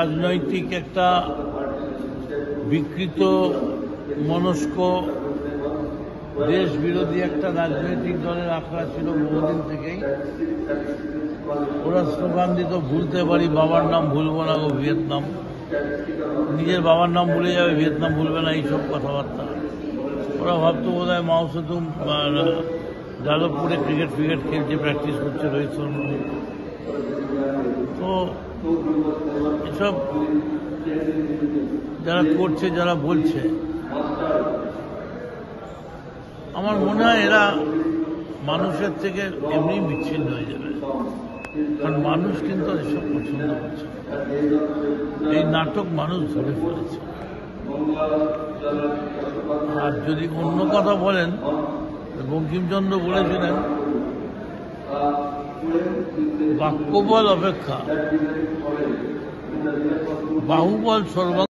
রাজনৈতিক একটা বিকৃত মনস্ক দেশ বিরোধী একটা রাজনৈতিক দলের আখড়া ছিল বহুদিন থেকেই। ওরা স্লোগান দিত, ভুলতে পারি বাবার নাম, ভুলবো না গো ভিয়েতনাম। নিজের বাবার নাম ভুলে যাবে, ভিয়েতনাম ভুলবে না, এইসব কথাবার্তা। ওরা ভাবতো বোধ হয় মাও সেতুং যাদবপুরে ক্রিকেট খেলছে, প্র্যাকটিস করছে রোহিত শর্মা। তো এসব যারা করছে, যারা বলছে, আমার মনে হয় এরা মানুষের থেকে এমনি বিচ্ছিন্ন হয়ে যাবে। কারণ মানুষ কিন্তু এসব পছন্দ করছে। এই নাটক মানুষ ধরে ফেলেছে। আর যদি অন্য কথা বলেন, বঙ্কিমচন্দ্র বলেছিলেন, বাক্যবল অপেক্ষা বাহুবল সর্বাঙ্গ